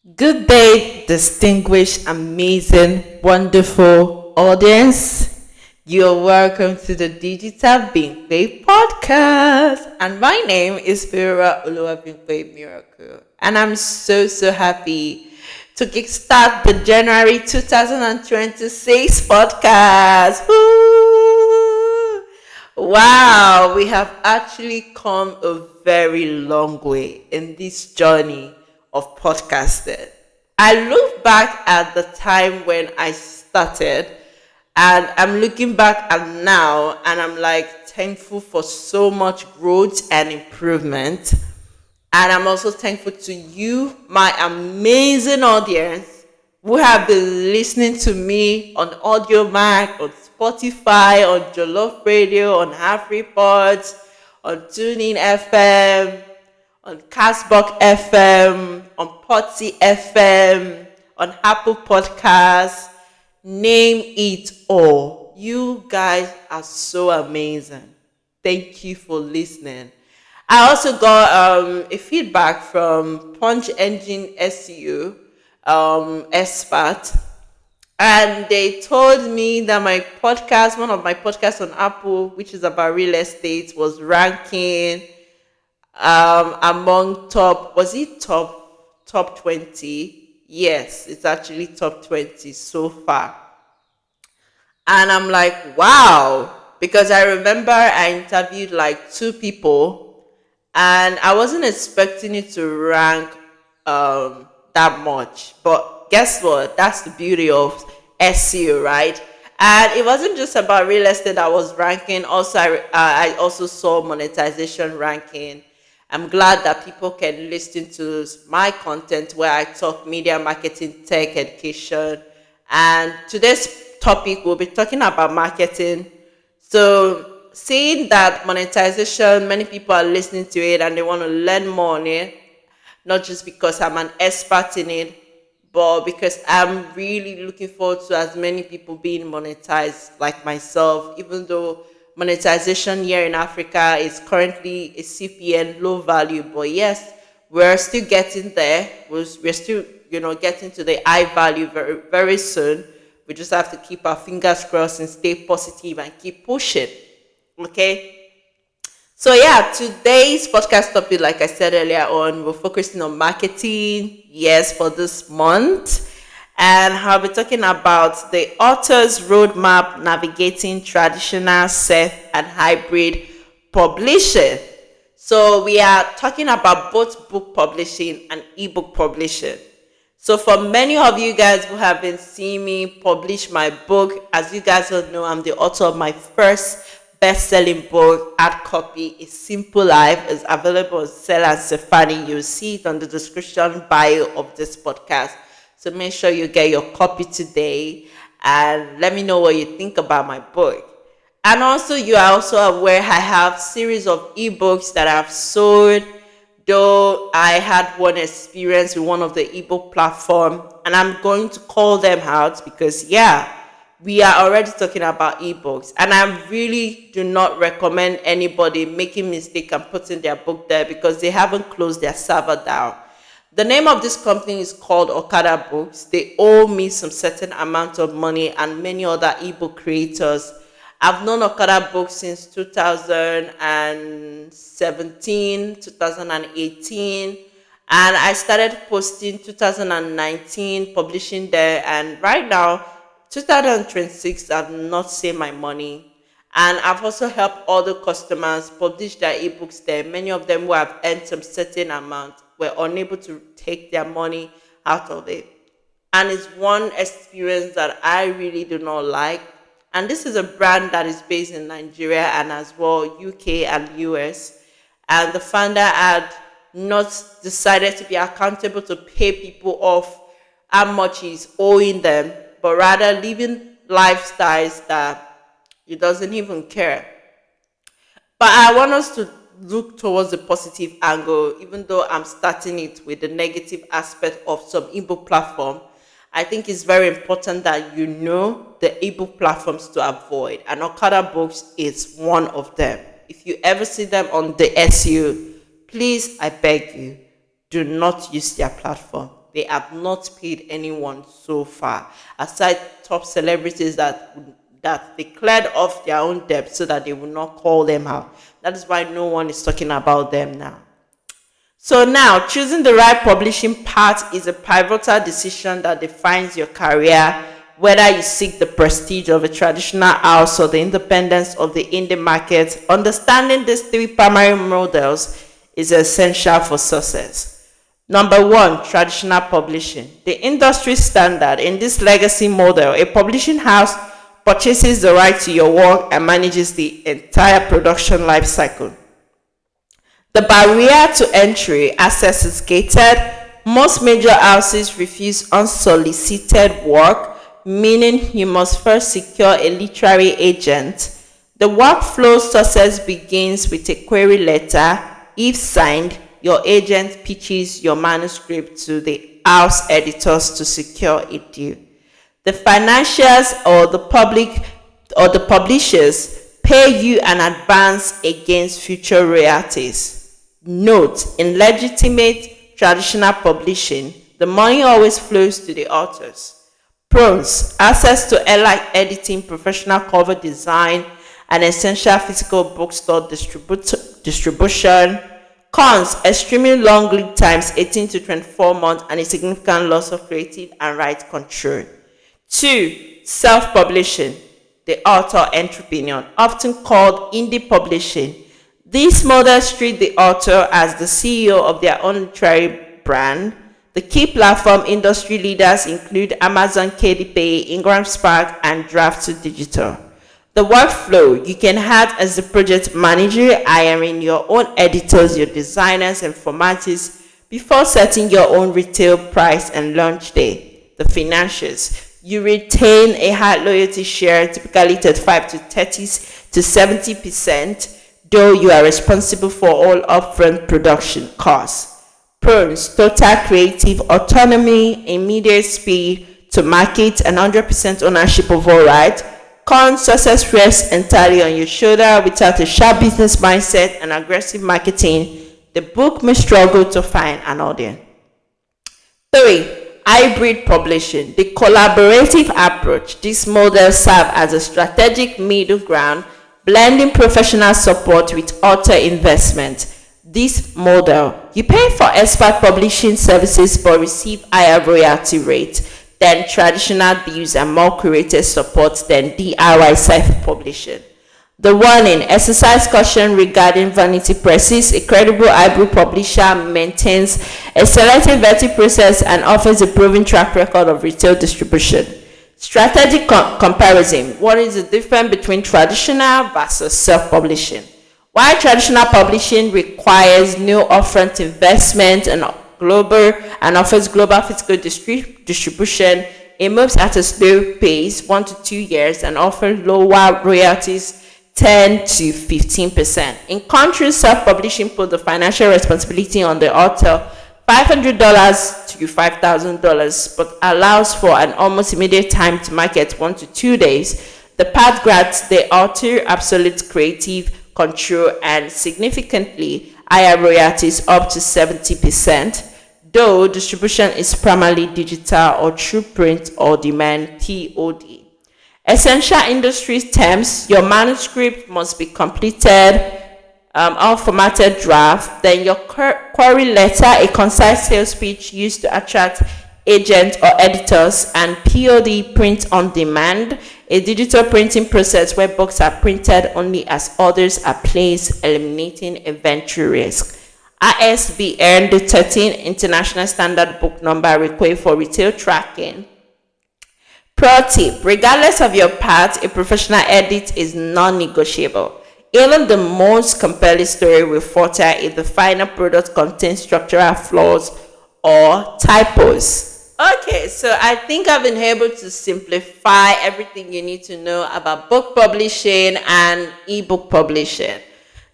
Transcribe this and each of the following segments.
Good day, distinguished, amazing, wonderful audience. You're welcome to the Digital Bingbe podcast. And my name is Fira Oluwabingbe Miracle. And I'm so happy to kickstart the January 2026 podcast. Woo! Wow, we have actually come a very long way in this journey of podcasting. I look back at the time when I started, and I'm looking back at now, and I'm like thankful for so much growth and improvement. And I'm also thankful to you, my amazing audience, who have been listening to me on Audio Mac, on Spotify, on Jollof Radio, on Half Reports, on TuneIn FM, on Castbox FM, on Potsy FM, on Apple Podcasts. Name it all. You guys are so amazing. Thank you for listening. I also got a feedback from Punch Engine SEO expert, and they told me that my podcast, one of my podcasts on Apple, which is about real estate, was ranking among top 20. Yes, it's actually top 20 so far. And I'm like, wow, because I remember I interviewed like two people, and I wasn't expecting it to rank that much. But guess what? That's the beauty of SEO, right? And it wasn't just about real estate that was ranking. Also, I also saw monetization ranking. I'm glad that people can listen to my content where I talk media marketing, tech, education. And today's topic, we'll be talking about marketing. So, seeing that monetization, many people are listening to it and they want to learn more on it, not just because I'm an expert in it, but because I'm really looking forward to as many people being monetized like myself, even though monetization here in Africa is currently a CPN low value. But yes, we're still getting there. We're still, getting to the high value very soon. We just have to keep our fingers crossed and stay positive and keep pushing. Okay. So yeah, today's podcast topic, like I said earlier on, we're focusing on marketing, yes, for this month. And I'll be talking about the author's roadmap navigating traditional self and hybrid publishing. So we are talking about both book publishing and ebook publishing. So for many of you guys who have been seeing me publish my book, as you guys all know, I'm the author of my first best-selling book, Hard Copy, A Simple Life, is available on Sell and Safari. You'll see it on the description bio of this podcast. So make sure you get your copy today and let me know what you think about my book. And also, you are also aware I have series of ebooks that I've sold, though I had one experience with one of the ebook platform, and I'm going to call them out because we are already talking about ebooks, and I really do not recommend anybody making mistake and putting their book there because they haven't closed their server down. The name of this company is called Okada Books. They owe me some certain amount of money and many other ebook creators. I've known Okada Books since 2017, 2018, and I started posting 2019, publishing there, and right now 2026, I've not seen my money. And I've also helped other customers publish their ebooks there. Many of them who have earned some certain amount were unable to take their money out of it. And it's one experience that I really do not like. And this is a brand that is based in Nigeria and as well UK and US. And the founder had not decided to be accountable to pay people off how much he's owing them, but rather living lifestyles that he doesn't even care. But I want us to look towards the positive angle, even though I'm starting it with the negative aspect of some ebook platform. I think it's very important that you know the ebook platforms to avoid, and Okada Books is one of them. If you ever see them on the SEO, please, I beg you, do not use their platform. They have not paid anyone so far, aside top celebrities that they cleared off their own debt so that they will not call them out. That is why no one is talking about them now. So now, choosing the right publishing path is a pivotal decision that defines your career, whether you seek the prestige of a traditional house or the independence of the indie market. Understanding these three primary models is essential for success. Number one, traditional publishing. The industry standard in this legacy model, a publishing house purchases the right to your work and manages the entire production lifecycle. The barrier to entry access is gated. Most major houses refuse unsolicited work, meaning you must first secure a literary agent. The workflow success begins with a query letter. If signed, your agent pitches your manuscript to the house editors to secure a deal. The financiers or the public or the publishers pay you an advance against future royalties. Note, in legitimate traditional publishing, the money always flows to the authors. Pros: access to editing, professional cover design, and essential physical bookstore distribution. Cons: extremely long lead times, 18 to 24 months, and a significant loss of creative and right control. 2. Self-publishing, the author entrepreneur, often called indie publishing. These models treat the author as the CEO of their own literary brand. The key platform industry leaders include Amazon KDP, Ingram Spark, and Draft2 Digital. The workflow: you can act as the project manager, hiring your own editors, your designers, and formatters before setting your own retail price and launch day. The financials: you retain a high loyalty share, typically 35 to 30 to 70%, though you are responsible for all upfront production costs. Pros: total creative autonomy, immediate speed to market, and 100% ownership of all rights. Cons: success rests entirely on your shoulder. Without a sharp business mindset and aggressive marketing, the book may struggle to find an audience. 3. Hybrid publishing, the collaborative approach. This model serves as a strategic middle ground, blending professional support with author investment. This model, you pay for expert publishing services but receive higher royalty rates than traditional deals and more curated support than DIY self-publishing. The warning: exercise caution regarding vanity presses. A credible hybrid publisher maintains a selective vetting process and offers a proven track record of retail distribution. Strategic comparison: what is the difference between traditional versus self-publishing? While traditional publishing requires no upfront investment and offers global physical distribution, it moves at a slow pace, 1 to 2 years, and offers lower royalties, 10 to 15%. In contrast, self-publishing puts the financial responsibility on the author, $500 to $5,000, but allows for an almost immediate time to market, 1 to 2 days. The path grants the author absolute creative control and significantly higher royalties, up to 70%, though distribution is primarily digital or through print or demand POD. Essential industry terms: your manuscript must be completed, unformatted draft, then your query letter, a concise sales pitch used to attract agents or editors, and POD, print on demand, a digital printing process where books are printed only as orders are placed, eliminating inventory risk. ISBN, the 13th International Standard Book Number required for retail tracking. Pro tip: regardless of your path, a professional edit is non-negotiable. Even the most compelling story will falter if the final product contains structural flaws or typos. Okay, so I think I've been able to simplify everything you need to know about book publishing and ebook publishing.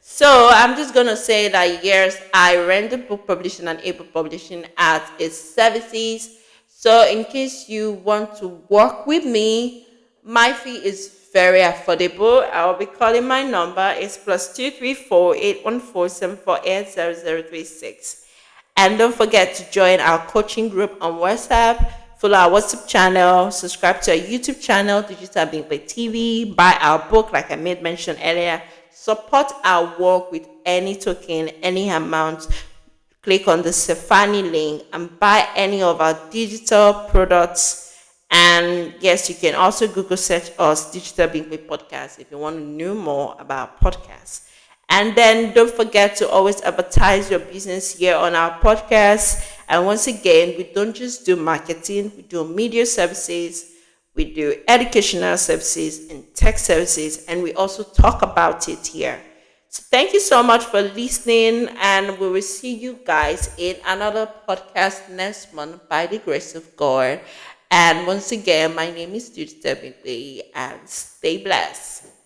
So I'm just going to say that yes, I render book publishing and ebook publishing as its services. So in case you want to work with me, my fee is very affordable. I'll be calling my number. It's +234 814 748 0036. And don't forget to join our coaching group on WhatsApp, follow our WhatsApp channel, subscribe to our YouTube channel, Digital Being Play TV, buy our book, like I made mention earlier, support our work with any token, any amount. Click on the Safani link and buy any of our digital products. And yes, you can also Google search us Digital Being Play Podcast if you want to know more about podcasts. And then don't forget to always advertise your business here on our podcast. And once again, we don't just do marketing, we do media services, we do educational services and tech services, and we also talk about it here. So thank you so much for listening, and we will see you guys in another podcast next month by the grace of God. And once again, my name is Judy Debbie, and stay blessed.